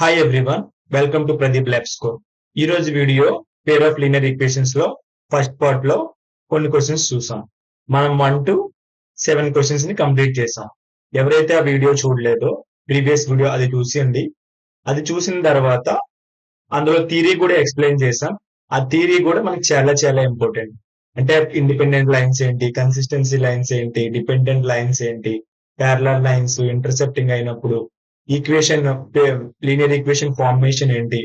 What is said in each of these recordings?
Hi everyone, welcome to Pradeep lab score. ఈ రోజు video pair of linear equations లో first part లో కొన్ని క్వశ్చన్స్ చూసాం. మనం 1 to 7 క్వశ్చన్స్ ని కంప్లీట్ చేసాం. ఎవరైతే ఆ వీడియో చూడలేదో ప్రీవియస్ వీడియో అది చూసింది. అది చూసిన తర్వాత అందులో థియరీ కూడా ఎక్స్ప్లెయిన్ చేసాం. ఆ థియరీ కూడా మనకి చాలా చాలా ఇంపార్టెంట్. అంటే ఇండిపెండెంట్ లైన్స్ ఏంటి, కన్సిస్టెన్సీ లైన్స్ ఏంటి, డిపెండెంట్ లైన్స్ ఏంటి, ప్యారలల్ లైన్స్ ఇంటర్సెప్టింగ్ అయినప్పుడు ఈక్వేషన్ లీనియర్ ఈక్వేషన్ ఫార్మేషన్ ఏంటి,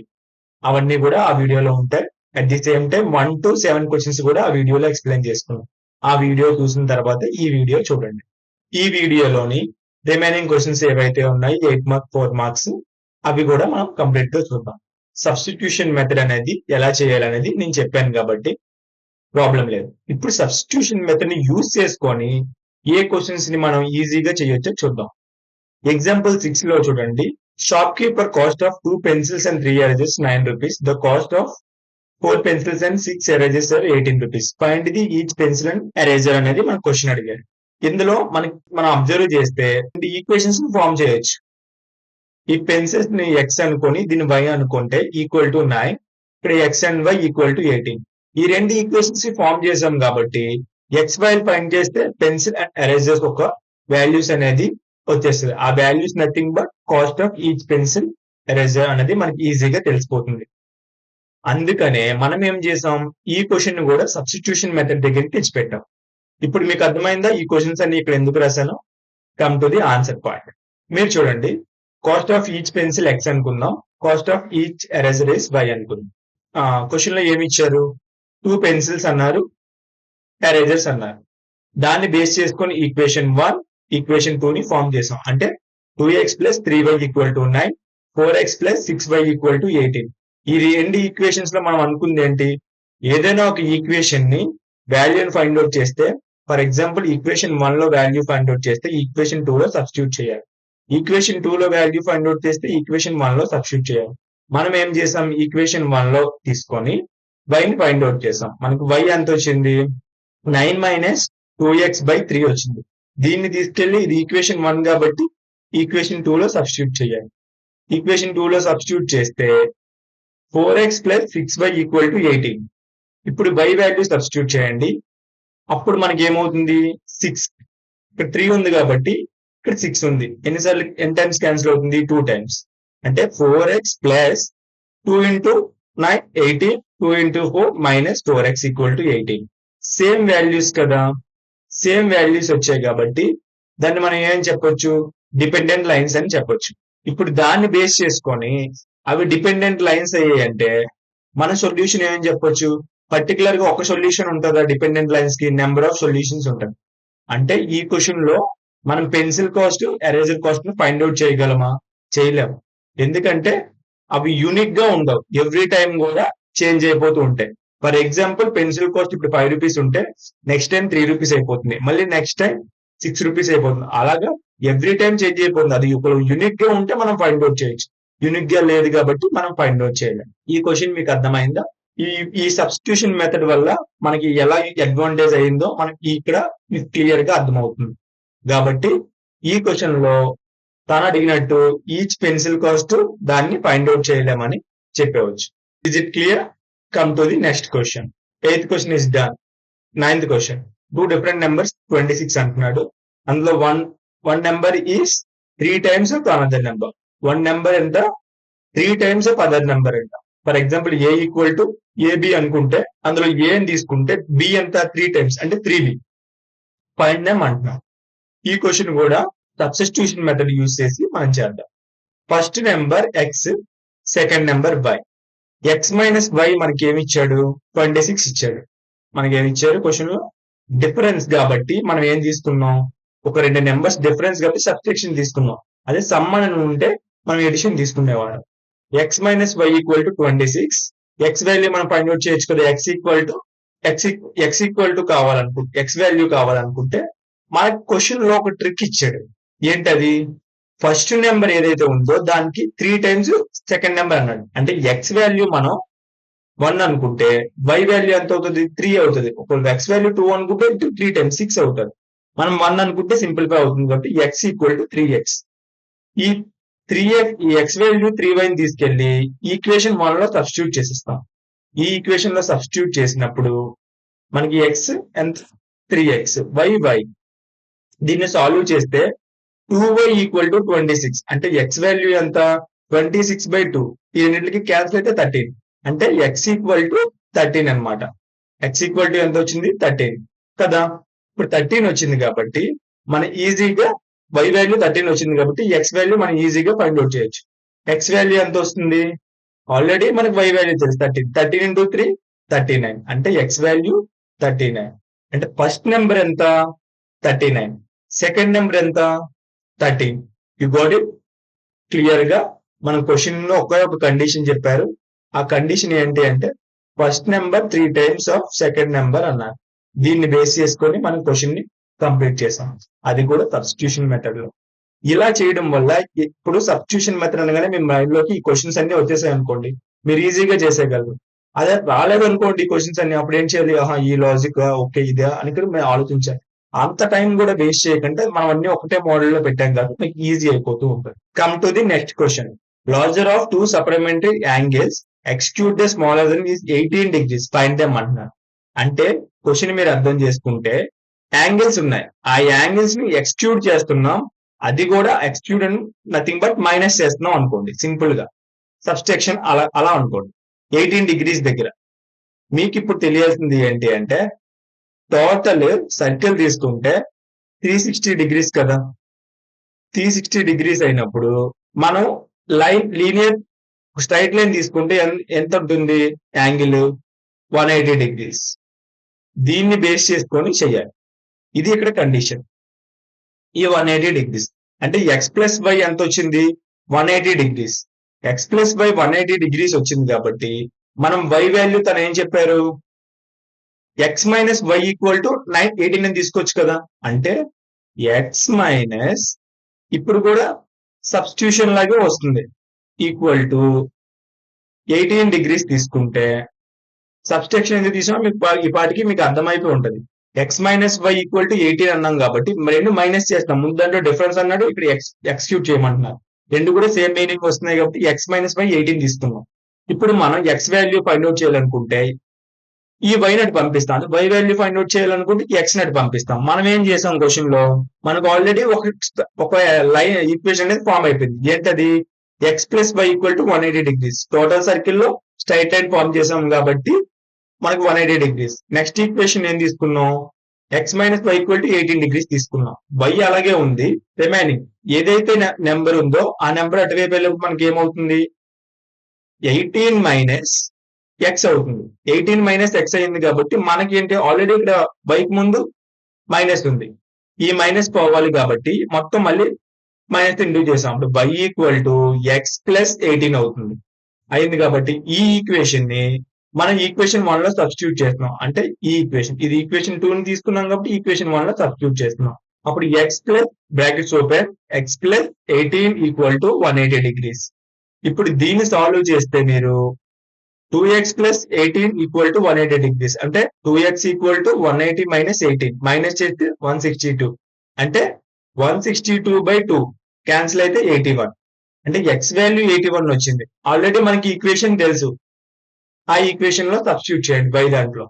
అవన్నీ కూడా ఆ వీడియోలో ఉంటాయి. At the same time 1 to 7 questions కూడా ఆ వీడియోలో ఎక్స్ప్లెయిన్ చేసుకున్నాం. ఆ వీడియో చూసిన తర్వాత ఈ వీడియో చూడండి. ఈ వీడియోలోని రిమైనింగ్ క్వశ్చన్స్ ఏవైతే ఉన్నాయి 8 మార్క్స్ 4 మార్క్స్ అవి కూడా మనం కంప్లీట్ గా చూద్దాం. సబ్స్టిట్యూషన్ మెథడ్ అనేది ఎలా చేయాలనేది నేను చెప్పాను కాబట్టి ప్రాబ్లం లేదు. ఇప్పుడు సబ్స్టిట్యూషన్ మెథడ్ ని యూజ్ చేసుకొని ఏ క్వశ్చన్స్ ని మనం ఈజీగా చేయొచ్చో చూద్దాం. ఎగ్జాంపుల్ 6 లో చూడండి. Shop keeper cost of 2 pencils and 3 erasers 9 rupees. The cost of 4 pencils and 6 erasers are 18 rupees. Find the each pencil and eraser అనేది మన క్వశ్చన్ అడిగారు. ఇందులో మనం అబ్జర్వ్ చేస్తే ఈక్వేషన్స్ ఫార్మ్ చేయొచ్చు. ఈ పెన్సిల్స్ ని x అనుకొని దీన్ని y అనుకుంటే ఈక్వల్ టు 9, ఇక్కడ x and y equal to 18. ఈ రెండు ఈక్వేషన్స్ ఫార్మ్ చేసాం కాబట్టి x y ఫైండ్ చేస్తే పెన్సిల్ అండ్ ఎరేజర్స్ ఒక వాల్యూస్ అనేది వచ్చేస్తుంది. ఆ values nothing but cost of each pencil eraser అనేది మనకి ఈజీగా తెలిసిపోతుంది. అందుకనే మనం ఏం చేసాం, ఈ క్వశ్చన్ కూడా సబ్స్టిట్యూషన్ మెథడ్ దగ్గరికి తెచ్చిపెట్టాం. ఇప్పుడు మీకు అర్థమైందా ఈ క్వశ్చన్స్ అన్ని ఇక్కడ ఎందుకు రాశాను? Come to the answer point. మీరు చూడండి, cost of each pencil x అనుకుందాం, cost of each eraser is y అనుకుందాం. క్వశ్చన్ లో ఏమి ఇచ్చారు? 2 pencils అన్నారు, ఎరేజర్స్ అన్నారు. దాన్ని బేస్ చేసుకొని ఈక్వేషన్ 1 ఈక్వేషన్ 2 ని ఫార్మ్ చేసాం. అంటే 2x + 3y = 9, 4x + 6y = 18. ఈ రెండు ఈక్వేషన్స్ లో మనం అనుకుంది ఏంటి? ఏదైనా ఒక ఈక్వేషన్ ని వాల్యూని ఫైండ్ అవుట్ చేస్తే, ఫర్ ఎగ్జాంపుల్ ఈక్వేషన్ 1 లో వాల్యూ ఫైండ్ అవుట్ చేస్తే ఈక్వేషన్ 2 లో సబ్స్టిట్యూట్ చేయాలి. ఈక్వేషన్ 2 లో వాల్యూ ఫైండ్ అవుట్ చేస్తే ఈక్వేషన్ 1 లో సబ్స్టిట్యూట్ చేయాలి. మనం ఏం చేసాం, ఈక్వేషన్ 1 లో తీసుకొని y ని ఫైండ్ అవుట్ చేసాం. మనకు y ఎంత వచ్చింది? 9 - 2x/3 వచ్చింది. దీన్ని తీసుకెళ్లి ఇది ఈక్వేషన్ 1 కాబట్టి ఈక్వేషన్ 2 లో సబ్స్టిట్యూట్ చేయాలి. ఈక్వేషన్ 2 లో సబ్స్టిట్యూట్ చేస్తే 4x + 6y = 18. ఇప్పుడు y వాల్యూ సబ్స్టిట్యూట్ చేయండి. అప్పుడు మనకి ఏమవుతుంది? 6. ఇక్కడ 3 ఉంది కాబట్టి ఇక్కడ 6 ఉంది. ఎన్ని టైమ్స్ క్యాన్సిల్ అవుతుంది? 2 టైమ్స్. అంటే 4x + 2 × 9 18, 2 × 4 - 4x = 18. సేమ్ వాల్యూస్ కదా, సేమ్ వాల్యూస్ వచ్చాయి కాబట్టి దాన్ని మనం ఏం చెప్పొచ్చు? డిపెండెంట్ లైన్స్ అని చెప్పొచ్చు. ఇప్పుడు దాన్ని బేస్ చేసుకొని అవి డిపెండెంట్ లైన్స్ అయ్యాయంటే మన సొల్యూషన్ ఏమని చెప్పొచ్చు? పర్టికులర్ గా ఒక సొల్యూషన్ ఉంటుందా డిపెండెంట్ లైన్స్ కి? నెంబర్ ఆఫ్ సొల్యూషన్స్ ఉంటాయి. అంటే ఈ క్వశ్చన్ లో మనం పెన్సిల్ కాస్ట్, ఎరేజర్ కాస్ట్ ను ఫైండ్ అవుట్ చేయగలమా? చేయలేము. ఎందుకంటే అవి యూనిక్ గా ఉండవు, ఎవ్రీ టైం కూడా చేంజ్ అయిపోతూ ఉంటాయి. ఫర్ ఎగ్జాంపుల్ పెన్సిల్ కాస్ట్ ఇప్పుడు 5 రూపీస్ ఉంటే నెక్స్ట్ టైం 3 రూపీస్ అయిపోతుంది, మళ్ళీ నెక్స్ట్ టైం 6 రూపీస్ అయిపోతుంది. అలాగా ఎవ్రీ టైం చేంజ్ అయిపోతుంది. అది యూనిక్ గా ఉంటే మనం ఫైండ్ అవుట్ చేయొచ్చు, యూనిక్ గా లేదు కాబట్టి మనం ఫైండ్ అవుట్ చేయలేం. ఈ క్వశ్చన్ మీకు అర్థమైందా? ఈ సబ్స్టిట్యూషన్ మెథడ్ వల్ల మనకి ఎలా అడ్వాంటేజ్ అయిందో మనకి ఇక్కడ క్లియర్ గా అర్థమవుతుంది. కాబట్టి ఈ క్వశ్చన్ లో తను అడిగినట్టు ఈచ్ పెన్సిల్ కాస్ట్ దాన్ని ఫైండ్ అవుట్ చేయలేమని చెప్పవచ్చు. Is it clear? Come to the next question. 8th question is done. 9th question. 2 different numbers 26 అంటున్నాడు. అందులో one number is 3 times of another number. One number ఎంత? 3 times of other number ఎంత? For example a = ab అనుకుంటే అందులో a అని తీసుకుంటే b ఎంత? 3 times అంటే 3b. ఫైండ్ దెమ్ అంటున్నాడు. ఈ క్వశ్చన్ కూడా సబ్స్టిట్యూషన్ మెథడ్ యూజ్ చేసి మనం చేద్దాం. First number x, second number y. x - y మనకి ఏమి ఇచ్చాడు? 26 ఇచ్చాడు. మనకి ఏమి ఇచ్చారు క్వశ్చన్ లో? డిఫరెన్స్ కాబట్టి మనం ఏం తీసుకున్నాం? ఒక 2 నెంబర్స్ డిఫరెన్స్ కాబట్టి సబ్ట్రాక్షన్ తీసుకున్నాం. అదే సమ్ అని ఉంటే మనం ఎడిషన్ తీసుకునేవాళ్ళం. x - y = 26. x వాల్యూ మనం ఫైండ్ అవుట్ చేయొచ్చు కదా. x కావాలనుకుంటే, x వాల్యూ కావాలనుకుంటే మనకి క్వశ్చన్ లో ఒక ట్రిక్ ఇచ్చాడు. ఏంటది? ఫస్ట్ నెంబర్ ఏదైతే ఉందో దానికి 3 times సెకండ్ నెంబర్ అన్నాడు. అంటే x వాల్యూ మనం 1 అనుకుంటే y వాల్యూ ఎంత అవుతుంది? 3 అవుతుంది. ఒకవేళ x వాల్యూ 2 అనుకుంటే 3 times 6 అవుతుంది. మనం 1 అనుకుంటే సింప్లిఫై అవుతుంది కాబట్టి x = 3x. ఈ ఈ ఎక్స్ వాల్యూ 3y తీసుకెళ్లి ఈక్వేషన్ 1 లో సబ్స్టిట్యూట్ చేసిస్తాం. ఈ ఈక్వేషన్ లో సబ్స్టిట్యూట్ చేసినప్పుడు మనకి ఎక్స్ ఎంత 3x, y. దీన్ని సాల్వ్ చేస్తే 2y ఈక్వల్ టు 26 అంటే ఎక్స్ వాల్యూ ఎంత 26/2. ఈ రెండింటికి క్యాన్సిల్ అయితే 13 అంటే ఎక్స్ ఈక్వల్ టు 13 అనమాట. ఎక్స్ ఈక్వల్ టు ఎంత వచ్చింది 13 కదా. ఇప్పుడు 13 వచ్చింది కాబట్టి మనం ఈజీగా y వాల్యూ 13 వచ్చింది కాబట్టి ఎక్స్ వాల్యూ మనం ఈజీగా ఫైండ్ అవుట్ చేయొచ్చు. ఎక్స్ వాల్యూ ఎంత వస్తుంది ఆల్రెడీ మనకి y వాల్యూ తెలుసు 13 into 3 39 అంటే ఎక్స్ వాల్యూ 39 అంటే ఫస్ట్ నెంబర్ ఎంత 39, సెకండ్ నెంబర్ ఎంత 13. You got it. క్లియర్ గా మన క్వశ్చన్ లో ఒకే ఒక కండిషన్ చెప్పారు. ఆ కండిషన్ ఏంటి అంటే first number 3 times of second number అన్నారు. దీన్ని బేస్ చేసుకొని మనం క్వశ్చన్ ని కంప్లీట్ చేసాం, అది కూడా సబ్స్టిట్యూషన్ మెథడ్ లో. ఇలా చేయడం వల్ల ఇప్పుడు సబ్స్టిట్యూషన్ మెథడ్ అనగానే మీ మైండ్ లోకి ఈ క్వశ్చన్స్ అన్ని వచ్చేసాయి అనుకోండి, మీరు ఈజీగా చేసేయగలరు. అదే రాలేదు అనుకోండి ఈ క్వశ్చన్స్ అన్ని, అప్పుడు ఏం చేయాలి, ఈ లాజిక్ ఓకే ఇదే అని కూడా మేము ఆలోచించాలి. అంత టైం కూడా వేస్ట్ చేయకంటే మనం అన్ని ఒకటే మోడల్ లో పెట్టాం కాబట్టి మీకు ఈజీ అయిపోతూ ఉంటుంది. Come to the next question. Larger of 2 supplementary angles exceed the smaller then is 18 degrees find them అంటున్నారు. అంటే క్వశ్చన్ మీరు అర్థం చేసుకుంటే యాంగిల్స్ ఉన్నాయి, ఆ యాంగిల్స్ ని ఎక్స్క్యూట్ చేస్తున్నాం, అది కూడా execute and nothing but minus చేస్తున్నాం అనుకోండి. సింపుల్ గా సబ్స్ట్రాక్షన్ అలా అనుకోండి 18 degrees దగ్గర. మీకు ఇప్పుడు తెలియాల్సింది ఏంటి అంటే టోటల్ సర్కిల్ తీసుకుంటే 360 degrees కదా. 360 degrees అయినప్పుడు మనం లీనియర్ స్ట్రైట్ లైన్ తీసుకుంటే ఎంత ఉంటుంది యాంగిల్ 180 degrees. దీన్ని బేస్ చేసుకొని చెయ్యాలి. ఇది ఇక్కడ కండిషన్. ఈ 180 degrees అంటే ఎక్స్ ప్లస్ వై ఎంత వచ్చింది 180 degrees. X plus y 180 degrees వచ్చింది కాబట్టి మనం వై వాల్యూ తను ఏం చెప్పారు x minus y equal to 18 అని తీసుకోవచ్చు కదా. అంటే ఎక్స్ మైనస్ ఇప్పుడు కూడా సబ్స్టిట్యూషన్ లాగే వస్తుంది ఈక్వల్ టు 18 degrees తీసుకుంటే సబ్స్ట్రాక్షన్ ఎందుకు తీసినా మీకు ఈ పాటికి మీకు అర్థమైపోయి ఉంటది. X minus y equal to 18 అన్నాం కాబట్టి రెండు మైనస్ చేస్తాం. ముందు దాంట్లో డిఫరెన్స్ అన్నాడు, ఇప్పుడు ఎక్స్క్యూట్ చేయమంటున్నారు. రెండు కూడా సేమ్ మీనింగ్ వస్తున్నాయి కాబట్టి ఎక్స్ మైనస్ వై 18 తీసుకున్నాం. ఇప్పుడు మనం ఎక్స్ వాల్యూ ఫైండ్ అవుట్ చేయాలనుకుంటే ఈ వై నటు పంపిస్తాం, వై వాల్యూ ఫైండ్ అవుట్ చేయాలనుకుంటే ఎక్స్ నటు పంపిస్తాం. మనం ఏం చేసాం క్వశ్చన్ లో మనకు ఆల్రెడీ ఒక లైన్ ఈక్వేషన్ అనేది ఫామ్ అయిపోయింది. ఏంటది x plus y equal to 180 degrees. Total circle లో స్ట్రైట్ లైన్ ఫామ్ చేసాం కాబట్టి మనకు 180 degrees. నెక్స్ట్ ఈక్వేషన్ ఏం తీసుకున్నాం x minus y equal to 18 degrees తీసుకున్నాం. వై అలాగే ఉంది, రిమైనింగ్ ఏదైతే నెంబర్ ఉందో ఆ నెంబర్ అటువైపు వెళ్ళినప్పుడు మనకి ఏమవుతుంది 18 మైనస్ ఎక్స్ అవుతుంది. 18 మైనస్ ఎక్స్ అయింది కాబట్టి మనకి ఏంటి ఆల్రెడీ ఇక్కడ వైకి ముందు మైనస్ ఉంది, ఈ మైనస్ పోవాలి కాబట్టి మొత్తం మళ్ళీ మైనస్ ఇంటూ చేసాం. అప్పుడు y equal to x plus 18 అవుతుంది అయింది. కాబట్టి ఈ ఈక్వేషన్ ని మనం ఈక్వేషన్ 1 లో సబ్స్టిట్యూట్ చేస్తున్నాం. అంటే ఈ ఈక్వేషన్ ఇది ఈక్వేషన్ 2 ని తీసుకున్నాం కాబట్టి ఈక్వేషన్ 1 లో సబ్స్టిట్యూట్ చేస్తున్నాం. అప్పుడు X plus brackets open X plus 18 equal to 180 degrees. ఇప్పుడు దీన్ని సాల్వ్ చేస్తే మీరు 2x plus 18 equal to 180 degrees. అంటే 2x equal to 180 minus 18. Minus చేస్తే 162. అంటే 162/2 క్యాన్సిల్ అయితే 81. అంటే x వాల్యూ 81 వచ్చింది. ఆల్రెడీ మనకి ఈక్వేషన్ తెలుసు, ఆ ఈక్వేషన్ లో సబ్స్టిట్యూట్ చేయండి y దాంట్లో.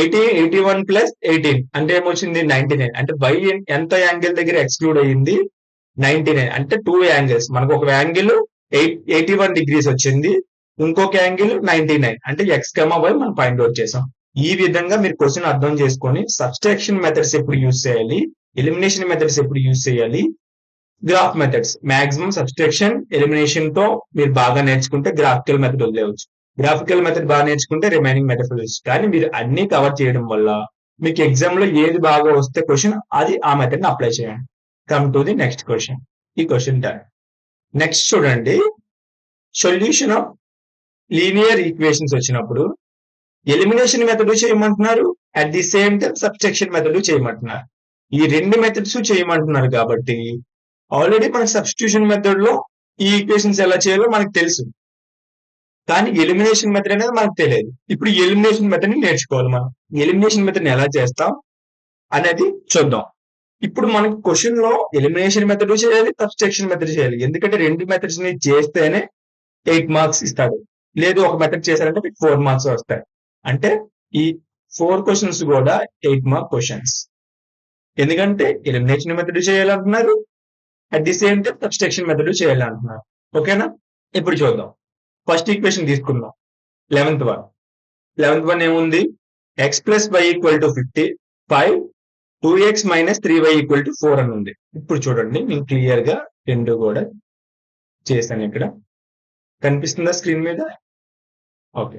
81 plus 18 అంటే ఏమొచ్చింది 99. అంటే y ఎంత యాంగిల్ దగ్గర ఎక్స్క్లూడ్ అయ్యింది 99. అంటే 2 యాంగిల్స్. మనకు ఒక యాంగిల్ 81 degrees వచ్చింది, ఇంకొక యాంగిల్ 99. అంటే ఎక్స్ కమా వై మనం ఫైండ్ అవుట్ చేసాం. ఈ విధంగా మీరు క్వశ్చన్ అర్థం చేసుకొని సబ్స్ట్రాక్షన్ మెథడ్స్ ఎప్పుడు యూజ్ చేయాలి, ఎలిమినేషన్ మెథడ్స్ ఎప్పుడు యూజ్ చేయాలి, graph methods maximum subtraction elimination తో మీరు బాగా నేర్చుకుంటే గ్రాఫికల్ మెథడ్ వదిలేవచ్చు. గ్రాఫికల్ మెథడ్ బాగా నేర్చుకుంటే రిమైనింగ్ మెథడ్ వదిలేవచ్చు. కానీ మీరు అన్ని కవర్ చేయడం వల్ల మీకు ఎగ్జామ్ లో ఏది బాగా వస్తే క్వశ్చన్ అది ఆ మెథడ్ ని అప్లై చేయండి. Come to the next question. ఈ క్వశ్చన్ టైం నెక్స్ట్ చూడండి. సొల్యూషన్ ఆఫ్ లీనియర్ ఈక్వేషన్స్ వచ్చినప్పుడు ఎలిమినేషన్ మెథడ్ చేయమంటున్నారు, at the same time subtraction method చేయమంటున్నారు. ఈ రెండు మెథడ్స్ చేయమంటున్నారు కాబట్టి ఆల్రెడీ మనకి సబ్స్టిట్యూషన్ మెథడ్ లో ఈ ఈక్వేషన్స్ ఎలా చేయాలో మనకు తెలుసు, కానీ ఎలిమినేషన్ మెథడ్ అనేది మనకు తెలియదు. ఇప్పుడు ఎలిమినేషన్ మెథడ్ ని నేర్చుకోవాలి. మనం ఎలిమినేషన్ మెథడ్ ని ఎలా చేస్తాం అనేది చూద్దాం. ఇప్పుడు మనకి క్వశ్చన్ లో ఎలిమినేషన్ మెథడ్ చేయాలి, సబ్స్ట్రాక్షన్ మెథడ్ చేయాలి. ఎందుకంటే రెండు మెథడ్స్ ని చేస్తేనే 8 మార్క్స్ ఇస్తాడు. లేదు ఒక మెథడ్ చేశారంటే మీకు 4 మార్క్స్ వస్తాయి. అంటే ఈ 4 క్వశ్చన్స్ కూడా 8 మార్క్ క్వశ్చన్స్. ఎందుకంటే ఎలిమినేషన్ మెథడ్ చేయాలంటున్నారు, at the same time subtraction method చేయాలంటున్నారు. ఓకేనా? ఇప్పుడు చూద్దాం. ఫస్ట్ ఈక్వేషన్ తీసుకుందాం. 11th వన్ ఏముంది? x plus y equal to 50, 5, 2x minus 3y equal to 4 అని ఉంది. ఇప్పుడు చూడండి, నేను క్లియర్ గా రెండు కూడా చేశాను. ఇక్కడ కనిపిస్తుందా స్క్రీన్ మీద? ఓకే,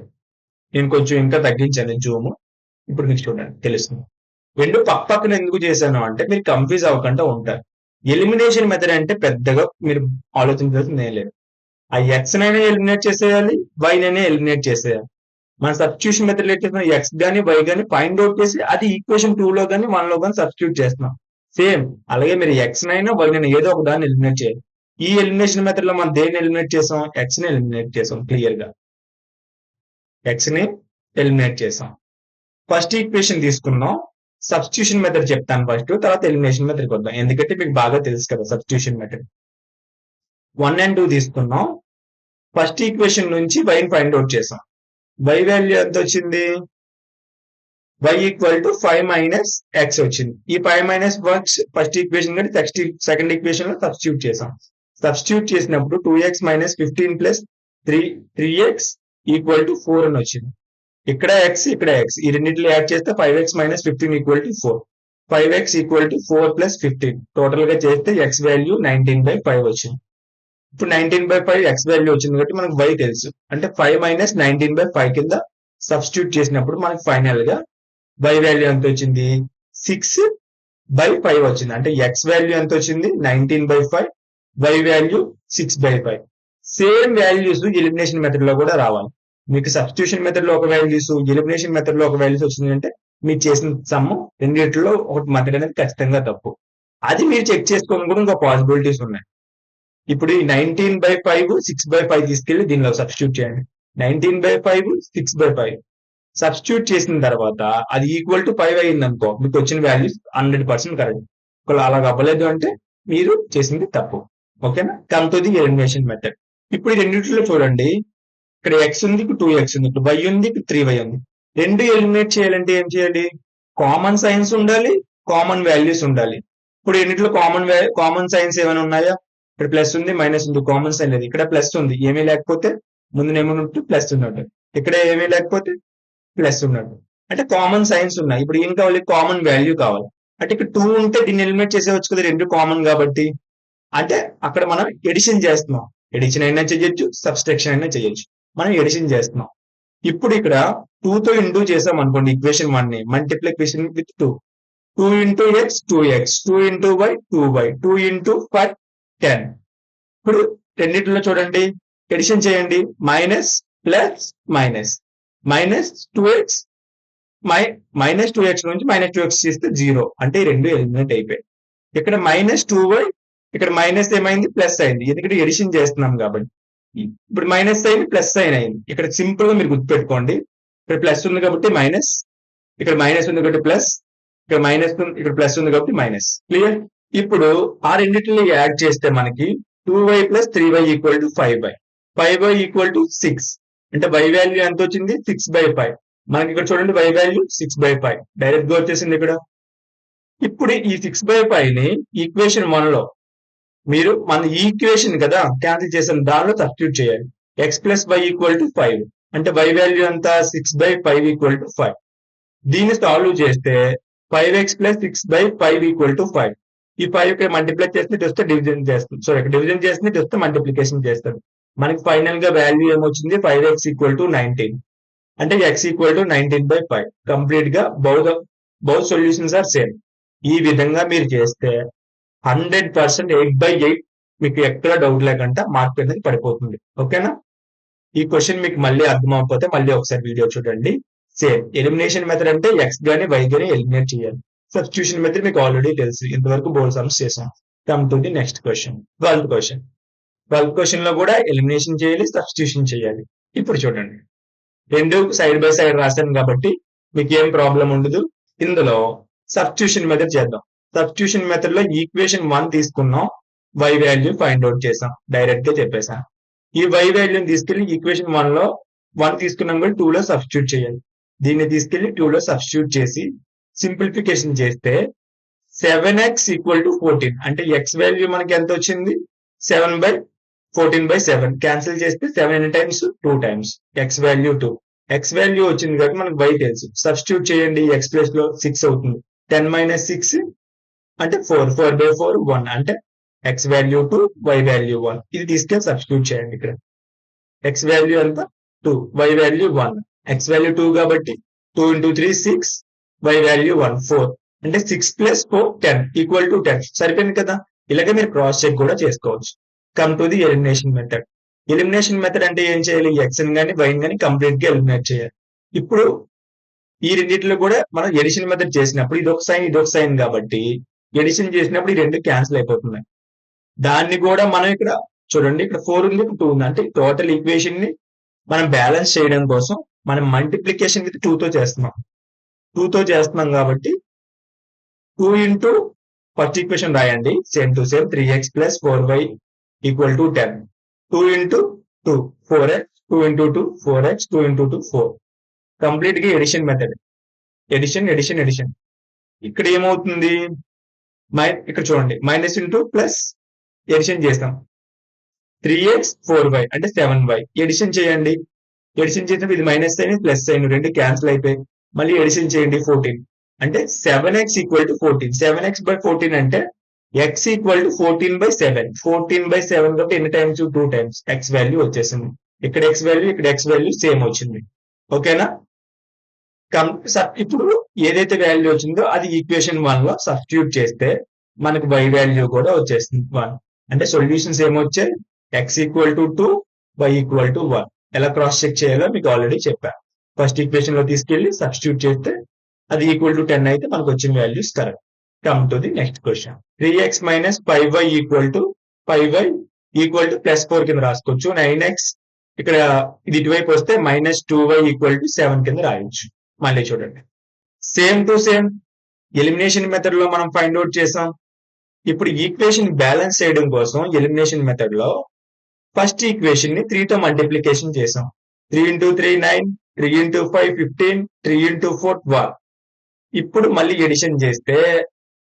నేను కొంచెం ఇంకా తగ్గించాను జూమ్. ఇప్పుడు మీకు చూడండి తెలుస్తుంది. రెండు పక్కన ఎందుకు చేశాను అంటే మీరు కన్ఫ్యూజ్ అవ్వకుండా ఉంటారు. ఎలిమినేషన్ మెథడ్ అంటే పెద్దగా మీరు ఆలోచించాల్సింది ఏం లేదు. ఆ ఎక్స్ నైనా ఎలిమినేట్ చేసేయాలి, వై నైనా ఎలిమినేట్ చేసేయాలి. మన సబ్స్టిట్యూషన్ మెథడ్ లో చేసిన ఎక్స్ గానీ వై గానీ పాయింట్ అవుట్ చేసి అది ఈక్వేషన్ 2 లో కానీ 1 లో కానీ సబ్స్టిట్యూట్ చేస్తున్నాం. సేమ్ అలాగే మీరు ఎక్స్ నైనా వై నైనా ఏదో ఒక దాన్ని ఎలిమినేట్ చేయాలి. ఈ ఎలిమినేషన్ మెథడ్ లో మనం దేన్ని ఎలిమినేట్ చేసాం? ఎక్స్ ని ఎలిమినేట్ చేసాం. క్లియర్ గా ఎక్స్ ని ఎలిమినేట్ చేసాం. ఫస్ట్ ఈక్వేషన్ తీసుకుందాం. సబ్స్టిట్యూషన్ మెథడ్ చెప్తాను ఫస్ట్, తర్వాత ఎలిమినేషన్ మెథడ్ వద్దాం. ఎందుకంటే మీకు బాగా తెలుసు కదా సబ్స్టిట్యూషన్ మెథడ్. 1 and 2 తీసుకున్నాం. ఫస్ట్ ఈక్వేషన్ నుంచి వైని ఫైండ్ అవుట్ చేసాం. y వాల్యూ ఎంత వచ్చింది? y equal to 5 minus X వచ్చింది. ఈ 5 మైనస్ ఎక్స్ ఫస్ట్ ఈక్వేషన్ కంటే సెకండ్ ఈక్వేషన్ లో సబ్స్టిట్యూట్ చేసాం. సబ్స్టిట్యూట్ చేసినప్పుడు 2x minus 15 plus 3x equal to 4 అని వచ్చింది. ఇక్కడ x ఇక్కడ x, ఈ రెండింటిలో యాడ్ చేస్తే 5x minus 15 equal to 4. 5x equal to 4 plus 15 total గా చేస్తే x వాల్యూ 19/5 వచ్చింది. ఇప్పుడు 19/5 x వాల్యూ వచ్చింది కాబట్టి మనకు y తెలుసు. అంటే 5 మైనస్ 19/5 కింద సబ్స్టిట్యూట్ చేసినప్పుడు మనకు ఫైనల్ గా y వాల్యూ ఎంత వచ్చింది? 6/5 వచ్చింది. అంటే x వాల్యూ ఎంత వచ్చింది? 19/5, y value 6/5. Same values elimination method లో కూడా రావాలి. మీకు సబ్స్టిట్యూషన్ మెథడ్ లో ఒక వాల్యూస్, ఎలిమినేషన్ మెథడ్ లో ఒక వాల్యూస్ వచ్చింది అంటే మీరు చేసిన సమ్ రెండిట్లో ఒకటి మెథడ్ అనేది ఖచ్చితంగా తప్పు. అది మీరు చెక్ చేసుకోవడం కూడా ఇంకా పాసిబిలిటీస్ ఉన్నాయి. ఇప్పుడు ఈ 19/5 6/5 తీసుకెళ్లి దీనిలో సబ్స్టిట్యూట్ చేయండి. 19/5 6/5 సబ్స్టిట్యూట్ చేసిన తర్వాత అది ఈక్వల్ టు 5 అయింది అనుకో, మీకు వచ్చిన వాల్యూస్ 100% కరెక్ట్. ఒకవేళ అలా అవ్వలేదు అంటే మీరు చేసింది తప్పు. ఓకేనా? Come to the elimination method. ఇప్పుడు ఈ రెండింటిలో చూడండి, ఇక్కడ x ఉంది, ఇక్కడ 2x ఉంది, ఇక్కడ y ఉంది, ఇక్కడ 3y ఉంది. రెండు ఎలిమినేట్ చేయాలంటే ఏం చేయాలి? కామన్ సైన్స్ ఉండాలి, కామన్ వాల్యూస్ ఉండాలి. ఇప్పుడు ఎన్నిట్లో కామన్ సైన్స్ ఏమైనా ఉన్నాయా? ఇక్కడ ప్లస్ ఉంది, మైనస్ ఉంది, కామన్ సైన్ లేదు. ఇక్కడ ప్లస్ ఉంది, ఏమీ లేకపోతే ముందు ఏమన్నట్టు ప్లస్ ఉన్నట్టు, ఇక్కడ ఏమీ లేకపోతే ప్లస్ ఉన్నట్టు, అంటే కామన్ సైన్స్ ఉన్నాయి. ఇప్పుడు ఏం కావాలి? కామన్ వాల్యూ కావాలి. అంటే ఇక్కడ 2 ఉంటే దీన్ని ఎలిమినేట్ చేసేవచ్చు కదా, రెండు కామన్ కాబట్టి. అంటే అక్కడ మనం ఎడిషన్ చేస్తున్నాం. ఎడిషన్ అయినా చేయొచ్చు, సబ్స్ట్రాక్షన్ అయినా చేయొచ్చు. మనం ఎడిషన్ చేస్తున్నాం. ఇప్పుడు ఇక్కడ 2 తో ఇంటూ చేసాం అనుకోండి ఈక్వేషన్ 1 ని, multiplication with 2. 2 into x 2x, 2 into y 2y, 2 into 5 10. ఇప్పుడు రెండింటిలో చూడండి, ఎడిషన్ చేయండి. Minus plus minus, minus 2x minus 2x నుంచి మైనస్ 2x చేస్తే 0, అంటే ఈ రెండు ఎలిమినేట్ అయిపోయాయి. ఇక్కడ మైనస్ 2y, ఇక్కడ మైనస్ ఏమైంది? ప్లస్ అయింది, ఎందుకంటే ఎడిషన్ చేస్తున్నాం కాబట్టి. ఇప్పుడు మైనస్ అయింది, ప్లస్ సైన్ అయింది. ఇక్కడ సింపుల్ గా మీరు గుర్తుపెట్టుకోండి, ఇక్కడ ప్లస్ ఉంది కాబట్టి మైనస్, ఇక్కడ మైనస్ ఉంది కాబట్టి ప్లస్, ఇక్కడ మైనస్ ఉంది, ఇక్కడ ప్లస్ ఉంది కాబట్టి మైనస్. క్లియర్? ఇప్పుడు ఆ రెండింటిని యాడ్ చేస్తే మనకి 2y plus 3y equal to 5y, 5y equal to 6. అంటే y వాల్యూ ఎంత వచ్చింది? 6/5. మనకి ఇక్కడ చూడండి y వాల్యూ 6/5 డైరెక్ట్ గా వచ్చేసింది ఇక్కడ. ఇప్పుడు ఈ 6/5 ని ఈక్వేషన్ 1 లో మీరు మన ఈక్వేషన్ కదా క్యాన్సిల్ చేసిన దానిలో సబ్స్టిట్యూట్ చేయాలి. x plus y equal to 5, అంటే y వాల్యూ ఎంత? 6/5 ఈక్వల్ టు 5. దీన్ని సాల్వ్ చేస్తే 5x ప్లస్ 6/5 ఈక్వల్ టు 5. ఈ 5 ఇక్కడ మల్టిప్లై చేస్తే వస్తే డివిజన్ చేస్తుంది. సో ఇక్కడ డివిజన్ చేస్తే వస్తే మల్టిప్లికేషన్ చేస్తుంది. మనకి ఫైనల్ గా వాల్యూ ఏమొచ్చింది? 5x ఈక్వల్ టు 19, అంటే x ఈక్వల్ టు 19/5. కంప్లీట్ గా బౌత్ సొల్యూషన్స్ ఆర్ సేమ్. ఈ విధంగా మీరు చేస్తే 100% 8/8 మీకు ఎక్కడ డౌట్ లేకుండా మార్క్ అనేది పడిపోతుంది. ఓకేనా? ఈ క్వశ్చన్ మీకు మళ్ళీ అర్థం అవ్వకపోతే మళ్ళీ ఒకసారి వీడియో చూడండి. సేమ్ ఎలిమినేషన్ మెథడ్ అంటే x గానీ y గానీ ఎలిమినేట్ చేయాలి. సబ్స్టిట్యూషన్ మెథడ్ మీకు ఆల్రెడీ తెలుసు, ఇంతవరకు బోర్డ్ సమ్స్ చేసాం. Come to the next question, 12th question. 12th question లో కూడా ఎలిమినేషన్ చేయాలి, సబ్స్టిట్యూషన్ చేయాలి. ఇప్పుడు చూడండి, రెండు సైడ్ బై సైడ్ రాశాను కాబట్టి మీకు ఏం ప్రాబ్లం ఉండదు. ఇందులో సబ్స్టిట్యూషన్ మెథడ్ చేద్దాం. సబ్స్టిట్యూషన్ మెథడ్ లో ఈక్వేషన్ 1 తీసుకున్నాం, y వాల్యూ ఫైండ్ అవుట్ చేసాం, డైరెక్ట్ గా చెప్పేసాం. ఈ y వాల్యూని తీసుకెళ్లి ఈక్వేషన్ 1 లో 1 తీసుకున్నాం కూడా 2 లో సబ్స్టిట్యూట్ చేయాలి. దీన్ని తీసుకెళ్లి 2 లో సబ్స్టిట్యూట్ చేసి సింప్లిఫికేషన్ చేస్తే 7x ఈక్వల్ టు 14 అంటే x వాల్యూ మనకి ఎంత వచ్చింది, 7/14/7 క్యాన్సిల్ చేస్తే 7 ఎన్ని times, 2 times, x value 2. x value వచ్చింది కాబట్టి మనకు y తెలుసు, సబ్స్టిట్యూట్ చేయండి, x ప్లేస్ లో 6 అవుతుంది, 10 - 6 అంటే 4, 4/4 1 అంటే x వాల్యూ 2, y వాల్యూ 1. ఇది తీసుకెళ్ళి సబ్స్టిట్యూట్ చేయండి. ఇక్కడ x వాల్యూ ఎంత 2, y వాల్యూ 1, x వాల్యూ 2 కాబట్టి 2 × 3 6, y వాల్యూ 1 4 అంటే 6 + 4 10 ఈక్వల్ టు 10. సరిపోయింది కదా. ఇలాగే మీరు క్రాస్ చెక్ కూడా చేసుకోవచ్చు. Come to the elimination method. Elimination method అంటే ఏం చేయాలి, x ని కానీ y ని కానీ కంప్లీట్ గా ఎలిమినేట్ చేయాలి. ఇప్పుడు ఈ రెండింటిలో కూడా మనం ఎడిషన్ మెథడ్ చేసినప్పుడు ఇదొక సైన్ కాబట్టి ఎడిషన్ చేసినప్పుడు ఈ రెండు క్యాన్సిల్ అయిపోతున్నాయి. దాన్ని కూడా మనం ఇక్కడ చూడండి, ఇక్కడ 4 ఉంది, 2 ఉంది, అంటే టోటల్ ఈక్వేషన్ ని మనం బ్యాలెన్స్ చేయడం కోసం మనం మల్టిప్లికేషన్ విత్ 2 తో చేస్తున్నాం. 2 తో చేస్తున్నాం కాబట్టి 2 ఇంటూ ఫస్ట్ ఈక్వేషన్ రాయండి, same to same 3x + 4y equal to 10. 2 into 2 4x, 2 into 2 4x, 2 into 2 4. Complete గా ఎడిషన్ మెథడ్, ఎడిషన్. ఇక్కడ ఏమవుతుంది, ఇక్కడ చూడండి, మైనస్ ఇంటూ ప్లస్ ఎడిషన్ చేస్తాం, 3x 4y అంటే 7y. ఎడిషన్ చేయండి, ఎడిషన్ చేసినప్పుడు ఇది మైనస్ సైన్ ప్లస్ సైన్ రెండు క్యాన్సిల్ అయిపోయి మళ్ళీ ఎడిషన్ చేయండి, 14 అంటే 7x ఈక్వల్ టు 14. 7x/14 అంటే x ఈక్వల్ టు 14/7. 14/7 కాబట్టి ఎన్ని టైమ్స్, 2 టైమ్స్ x వాల్యూ వచ్చేసింది. ఇక్కడ x వాల్యూ, ఇక్కడ x వాల్యూ సేమ్ వచ్చింది. ఓకేనా. ఇప్పుడు ఏదైతే వాల్యూ వచ్చిందో అది ఈక్వేషన్ 1 లో సబ్స్టిట్యూట్ చేస్తే మనకు y వాల్యూ కూడా వచ్చేస్తుంది 1. అంటే సొల్యూషన్స్ ఏమొచ్చాయి, x equal to 2, y equal to 1. ఎలా క్రాస్ చెక్ చేయాలో మీకు ఆల్రెడీ చెప్పాను. ఫస్ట్ ఈక్వేషన్ లో తీసుకెళ్లి సబ్స్టిట్యూట్ చేస్తే అది ఈక్వల్ టు 10 అయితే మనకు వచ్చిన values correct. Come to the next question. 3x - 5y equal to 5y equal to +4 కింద రాసుకోవచ్చు. 9x ఇక్కడ ఇది ఇటువైపు వస్తే -2y ఈక్వల్ టు 7 కింద రాయొచ్చు. మళ్ళీ చూడండి, same to same elimination method లో మనం ఫైండ్ అవుట్ చేసాం. ఇప్పుడు ఈక్వేషన్ బ్యాలెన్స్ చేయడం కోసం ఎలిమినేషన్ మెథడ్ లో ఫస్ట్ ఈక్వేషన్ ని 3 తో మల్టిప్లికేషన్ చేసాం. 3 × 3 9, 3 × 5 15, 3 × 4 12. ఇప్పుడు మళ్ళీ ఎడిషన్ చేస్తే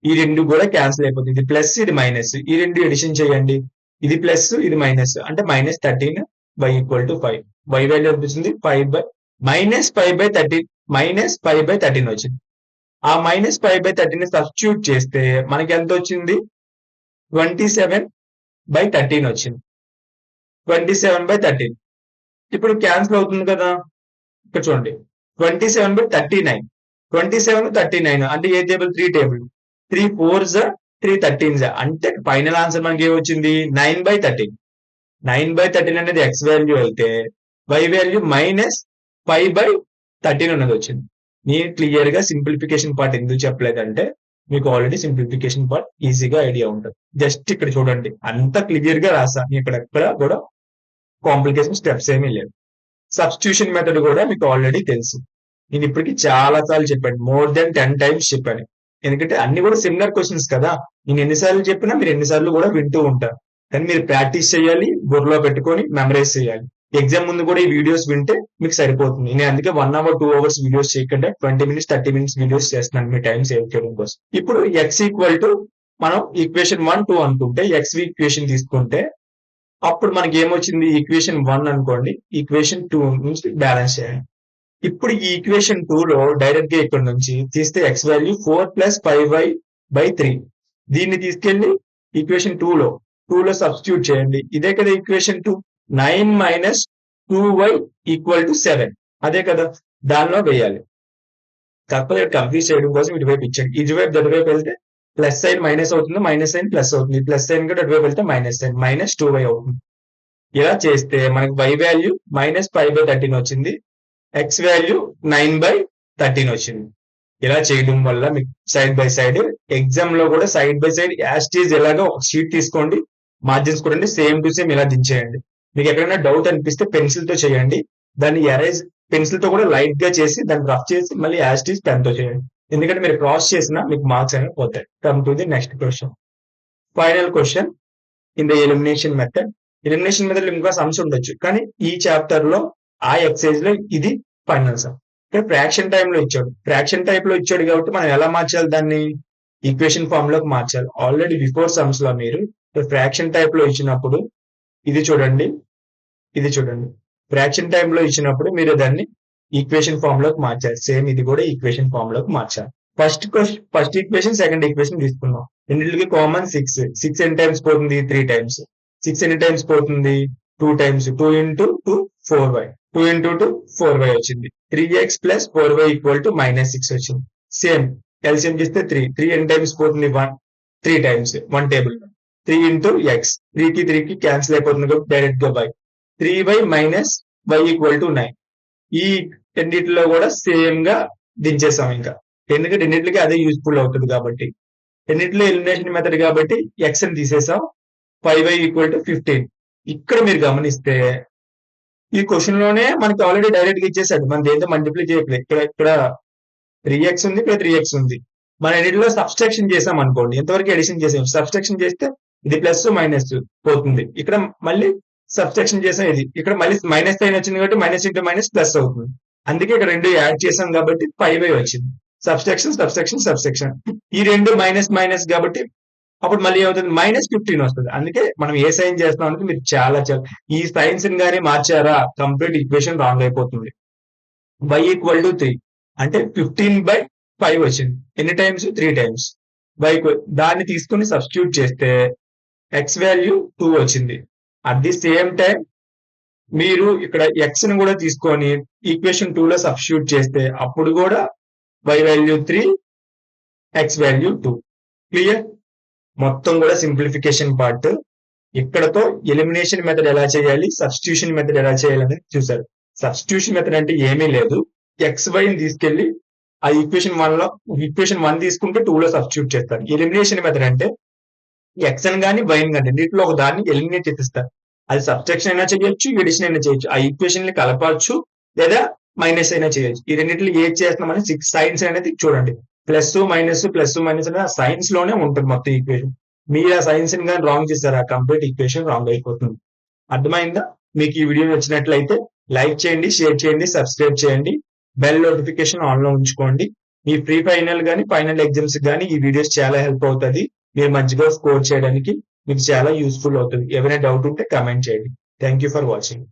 ఈ రెండు కూడా క్యాన్సిల్ అయిపోతుంది, ఇది ప్లస్ ఇది మైనస్, ఈ రెండు ఎడిషన్ చేయండి, ఇది ప్లస్ ఇది మైనస్ అంటే -13 y equal to 5. y value వచ్చింది -5/13 వచ్చింది. ఆ -5/13 ని సబ్స్టిట్యూట్ చేస్తే మనకి ఎంత వచ్చింది, 27/13 వచ్చింది. 27/13 ఇప్పుడు క్యాన్సిల్ అవుతుంది కదా. ఇక్కడ చూడండి, 27/39, 27/39 అంటే ఏ టేబుల్, 3 టేబుల్, 3 4s 3 13s అంటే ఫైనల్ ఆన్సర్ మనకి ఏమొచ్చింది, 9/13. 9/13 అనేది x వాల్యూ అయితే y వాల్యూ -5/13 అనేది వచ్చింది. నేను క్లియర్ గా సింప్లిఫికేషన్ పార్ట్ ఎందుకు చెప్పలేదంటే మీకు ఆల్రెడీ సింప్లిఫికేషన్ పార్ట్ ఈజీగా ఐడియా ఉంటుంది. జస్ట్ ఇక్కడ చూడండి, అంత క్లియర్ గా రాసా, ఇక్కడ ఎక్కడ కూడా కాంప్లికేషన్ స్టెప్స్ ఏమీ లేవు. సబ్స్టిట్యూషన్ మెథడ్ కూడా మీకు ఆల్రెడీ తెలుసు. నేను ఇప్పటికి చాలా సార్లు చెప్పాను, మోర్ దెన్ 10 టైమ్స్ చెప్పాను. ఎందుకంటే అన్ని కూడా సిమిలర్ క్వశ్చన్స్ కదా, నేను ఎన్నిసార్లు చెప్పినా మీరు ఎన్నిసార్లు కూడా వింటూ ఉంటారు. కానీ మీరు ప్రాక్టీస్ చేయాలి, బుర్రలో పెట్టుకొని మెమరైజ్ చేయాలి. ఎగ్జామ్ ముందు కూడా ఈ వీడియోస్ వింటే మీకు సరిపోతుంది. నేను అందుకే 1 hour 2 hours వీడియోస్ చేయకుండా 20 minutes 30 minutes వీడియోస్ చేస్తున్నాను మీ టైం సేవ్ చేయడం కోసం. ఇప్పుడు x ఈక్వల్ టు మనం ఈక్వేషన్ 1 2 అనుకుంటే x ఈక్వేషన్ తీసుకుంటే అప్పుడు మనకి ఏమొచ్చింది, ఈక్వేషన్ 1 అనుకోండి, ఈక్వేషన్ 2 నుంచి బ్యాలెన్స్ చేయండి. ఇప్పుడు ఈ ఈక్వేషన్ 2 లో డైరెక్ట్ గా ఇక్కడ నుంచి తీస్తే x వాల్యూ 4 + 5y/3. దీన్ని తీసుకెళ్లి ఈక్వేషన్ 2 లో సబ్స్టిట్యూట్ చేయండి. ఇదే కదా ఈక్వేషన్ 2. 9 - 2y ఈక్వల్ టు 7 అదే కదా, దానిలో వేయాలి. కాకపోతే కన్ఫ్యూజ్ చేయడం కోసం ఇటువైపు ఇచ్చాడు. ఇటువైపు అటువైపు వెళ్తే ప్లస్ సైన్ మైనస్ అవుతుంది, మైనస్ సైన్ ప్లస్ అవుతుంది, ప్లస్ సైన్ కూడా అటువైపు వెళ్తే మైనస్ సైన్ -2y అవుతుంది. ఇలా చేస్తే మనకి y వాల్యూ -5/13 వచ్చింది, x వాల్యూ 9/13 వచ్చింది. ఇలా చేయడం వల్ల మీకు సైడ్ బై సైడ్ ఎగ్జామ్ లో కూడా సైడ్ బై సైడ్ యాస్టీజ్ ఎలాగో ఒక షీట్ తీసుకోండి, మార్జిన్స్ కూడా సేమ్ టు సేమ్ ఇలా దించేయండి. మీకు ఎక్కడైనా డౌట్ అనిపిస్తే పెన్సిల్ తో చేయండి, దాన్ని ఎరేజ్ పెన్సిల్ తో కూడా లైట్ గా చేసి దాన్ని రఫ్ చేసి మళ్ళీ యాస్టీజ్ పెన్ తో చేయండి. ఎందుకంటే మీరు క్రాస్ చేసినా మీకు మార్క్స్ అనేవి పోతాయి. Come to the next question. Final question in the elimination method. Elimination method ఇంకా సమ్స్ ఉండొచ్చు, కానీ ఈ చాప్టర్ లో ఆ ఎక్సైజ్ లో ఇది ఫైనల్ సమ్. ఇక్కడ ఫ్రాక్షన్ టైప్ లో ఇచ్చాడు. ఫ్రాక్షన్ టైప్ లో ఇచ్చాడు కాబట్టి మనం ఎలా మార్చాలి, దాన్ని ఈక్వేషన్ ఫామ్ లోకి మార్చాలి. ఆల్రెడీ బిఫోర్ సమ్స్ లో మీరు ఫ్రాక్షన్ టైప్ లో ఇచ్చినప్పుడు ఇది చూడండి, ఇది చూడండి, ఫ్రాక్షన్ టైప్ లో ఇచ్చినప్పుడు మీరు దాన్ని ఈక్వేషన్ ఫామ్ లోకి మార్చాలి. సేమ్ ఇది కూడా ఈక్వేషన్ ఫామ్ లోకి మార్చాలి. ఫస్ట్ ఈక్వేషన్ సెకండ్ ఈక్వేషన్ తీసుకున్నాం. రెండింటికి కామన్ 6. 6 ఎన్ని టైమ్స్ పోతుంది, 3 టైమ్స్. 6 ఎన్ని టైమ్స్ పోతుంది, 2 times. 2 into 2 4y. 2 into 2 4y వచ్చింది. 3x plus 4y equal to -6 వచ్చింది. సేమ్ ఎల్సిఎం చేస్తే 3 ఎన్ని టైమ్స్ పోతుంది, 1 3 టైమ్స్. 1 table 3 into x. 3 కి 3 కి క్యాన్సిల్ అయిపోతుంది కాబట్టి డైరెక్ట్ గా y. 3y minus y equal to 9. ఈ రెండిట్లో కూడా సేమ్ గా దించేసాం ఇంకా, ఎందుకంటే రెండింటికి అదే యూస్ఫుల్ అవుతుంది కాబట్టి. రెండింటిలో ఎలిమినేషన్ మెథడ్ కాబట్టి ఎక్స్ అని తీసేసాం. 5y equal to 15. ఇక్కడ మీరు గమనిస్తే ఈ క్వశ్చన్ లోనే మనకి ఆల్రెడీ డైరెక్ట్ గా ఇచ్చేసాడు, మన దేంతో మల్టిప్లై చేయట్లేదు. ఇక్కడ 3x ఉంది, ఇక్కడ 3x ఉంది. మన రెండింటిలో సబ్స్ట్రాక్షన్ చేసాం అనుకోండి, ఎంతవరకు ఎడిషన్ చేసాం. సబ్స్ట్రాక్షన్ చేస్తే ఇది ప్లస్ మైనస్ పోతుంది. ఇక్కడ మళ్ళీ సబ్స్ట్రాక్షన్ చేసాం, ఇది ఇక్కడ మళ్ళీ మైనస్ సైన్ వచ్చింది కాబట్టి మైనస్ ఇంటూ మైనస్ ప్లస్ అవుతుంది. అందుకే ఇక్కడ రెండు యాడ్ చేసాం కాబట్టి 5y వచ్చింది. సబ్స్ట్రాక్షన్ సబ్స్ట్రాక్షన్ సబ్స్ట్రాక్షన్, ఈ రెండు మైనస్ మైనస్ కాబట్టి అప్పుడు మళ్ళీ ఏమవుతుంది, -15 వస్తుంది. అందుకే మనం ఏ సైన్ చేస్తాం అంటే మీరు చాలా ఈ సైన్స్ గానీ మార్చారా కంప్లీట్ ఈక్వేషన్ రాంగ్ అయిపోతుంది. y equal to 3 అంటే 15/5 వచ్చింది. ఎన్ని టైమ్స్, 3 టైమ్స్. y దాన్ని తీసుకుని సబ్స్టిట్యూట్ చేస్తే x వాల్యూ 2 వచ్చింది. అట్ ది సేమ్ టైం మీరు ఇక్కడ x ని కూడా తీసుకొని ఈక్వేషన్ 2 లో సబ్స్టిట్యూట్ చేస్తే అప్పుడు కూడా y value 3, x value 2. Clear? మొత్తం కూడా సింప్లిఫికేషన్ పార్ట్. ఇక్కడతో ఎలిమినేషన్ మెథడ్ ఎలా చేయాలి, సబ్స్టిట్యూషన్ మెథడ్ ఎలా చేయాలని చూసారు. సబ్స్టిట్యూషన్ మెథడ్ అంటే ఏమీ లేదు, xy ని తీసుకెళ్లి ఆ ఈక్వేషన్ 1 లో ఈక్వేషన్ 1 తీసుకుంటే 2 లో సబ్స్టిట్యూట్ చేస్తారు. ఎలిమినేషన్ మెథడ్ అంటే x అని కానీ y ని కానీ రెండింటిలో ఒక దాన్ని ఎలిమినేట్ చేపిస్తారు. అది సబ్స్ట్రాక్షన్ అయినా చేయొచ్చు, ఎడిషన్ అయినా చేయొచ్చు. ఆ ఈక్వేషన్ ని కలపచ్చు లేదా మైనస్ అయినా చేయొచ్చు. ఈ రెండింటిలో ఏది చేస్తున్నామని 6 సైన్స్ అనేది చూడండి. ప్లస్ మైనస్ అనేది ఆ సైన్స్ లోనే ఉంటుంది మొత్తం ఈక్వేషన్. మీరు ఆ సైన్స్ ని కానీ రాంగ్ చేశారు, ఆ కంప్లీట్ ఈక్వేషన్ రాంగ్ అయిపోతుంది. అర్థమైందా? మీకు ఈ వీడియో నచ్చినట్లయితే లైక్ చేయండి, షేర్ చేయండి, సబ్స్క్రైబ్ చేయండి, బెల్ నోటిఫికేషన్ ఆన్ లో ఉంచుకోండి. మీ ప్రీ ఫైనల్ కానీ ఫైనల్ ఎగ్జామ్స్ కానీ ఈ వీడియోస్ చాలా హెల్ప్ అవుతుంది. మీరు మంచిగా స్కోర్ చేయడానికి మీకు చాలా యూస్ఫుల్ అవుతుంది. ఏమైనా డౌట్ ఉంటే కామెంట్ చేయండి. Thank you for watching.